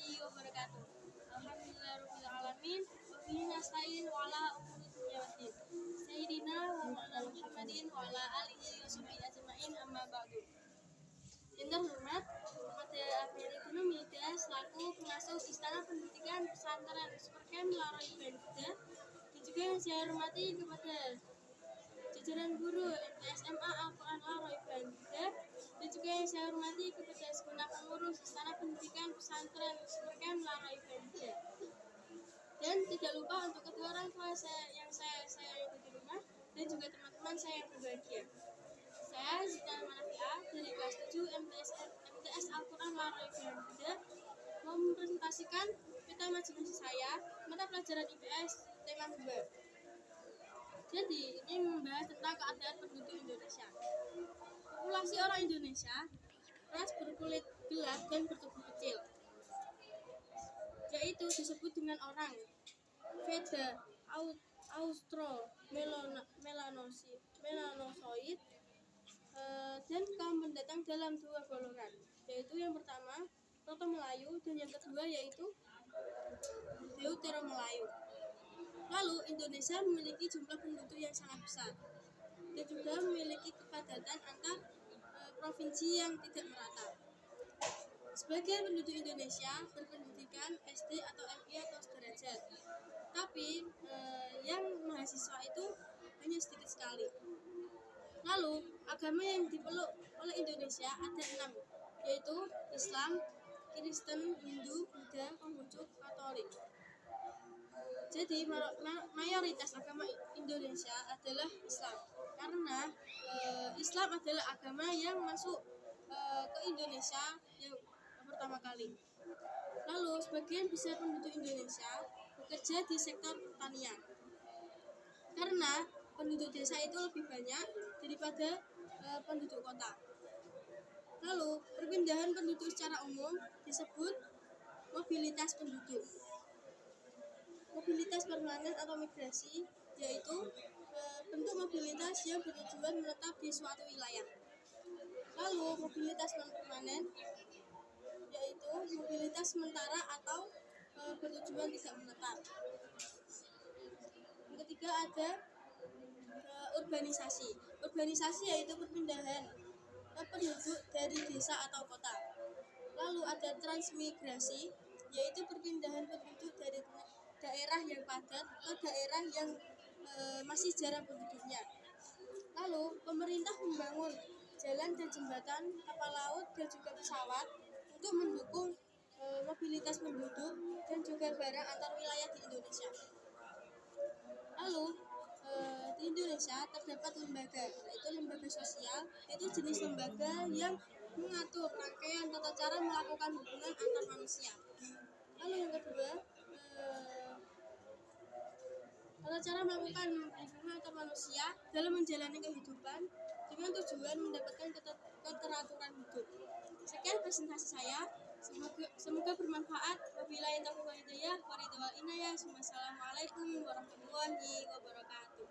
warahmatullahi wabarakatuh. Alhamdulillahirabbil alamin. Wa bihi nasta'in wa ala umuri dunya waddin. Sayyidina wa maulana Muhammadin wa ala alihi wa sahbihi ajma'in, amma ba'du. Yang terhormat Kepada Ahmad Ekonomi selaku pengasuh Istana Pendidikan Pesantren Supercamp Laroy Banda, dan juga yang saya hormati kepada jajaran guru SMA Al-Quran Laroy Banda, dan juga yang saya hormati kepada segenap pengurus Istana Pendidikan Pesantren Supercamp Laroy Banda, dan tidak lupa untuk kedua orang tua saya yang di rumah, dan juga teman-teman saya yang berbahagia. Saya Zita Manafia dari kelas 7 MTS Al-Quran Laroy Banda mau mempresentasikan peta imajinasi saya mata pelajaran IPS tema 2. Jadi ini membahas tentang keadaan penduduk Indonesia. Populasi orang Indonesia ras berkulit gelap dan bertubuh kecil, yaitu disebut dengan orang Veda, Austro, Melanosoid, dan kaum pendatang dalam dua golongan, yaitu yang pertama Proto Melayu dan yang kedua yaitu Deutero Melayu. Lalu Indonesia memiliki jumlah penduduk yang sangat besar dan juga memiliki kepadatan antar provinsi yang tidak merata. Sebagian penduduk Indonesia berpendidikan SD atau MI atau sederajat, tapi yang mahasiswa itu hanya sedikit sekali. Lalu, agama yang dipeluk oleh Indonesia ada 6, yaitu Islam, Kristen, Hindu, Buddha, Konghucu, Katolik. Jadi, mayoritas agama Indonesia adalah Islam, karena Islam adalah agama yang masuk ke Indonesia yang pertama kali. Lalu, sebagian besar penduduk Indonesia bekerja di sektor pertanian, karena penduduk desa itu lebih banyak daripada penduduk kota. Lalu, perpindahan penduduk secara umum disebut mobilitas penduduk. Mobilitas permanen atau migrasi yaitu bentuk mobilitas yang bertujuan menetap di suatu wilayah. Lalu, mobilitas non-permanen yaitu mobilitas sementara atau bertujuan tidak menetap. Yang ketiga ada urbanisasi. Urbanisasi yaitu perpindahan penduduk dari desa atau kota. Lalu ada transmigrasi, yaitu perpindahan penduduk dari daerah yang padat ke daerah yang masih jarang penduduknya. Lalu pemerintah membangun jalan dan jembatan, kapal laut dan juga pesawat untuk mendukung mobilitas penduduk dan juga barang antar wilayah di Indonesia. Lalu di Indonesia terdapat lembaga, yaitu lembaga sosial, yaitu jenis lembaga yang mengatur rangkaian tata cara melakukan hubungan antar manusia. Lalu yang kedua, tata cara melakukan hubungan antar manusia dalam menjalani kehidupan dengan tujuan mendapatkan keteraturan hidup. Sekian presentasi saya, semoga bermanfaat. Wabillahi taufiq wal hidayah, waridul inayah. Wassalamualaikum warahmatullahi wabarakatuh.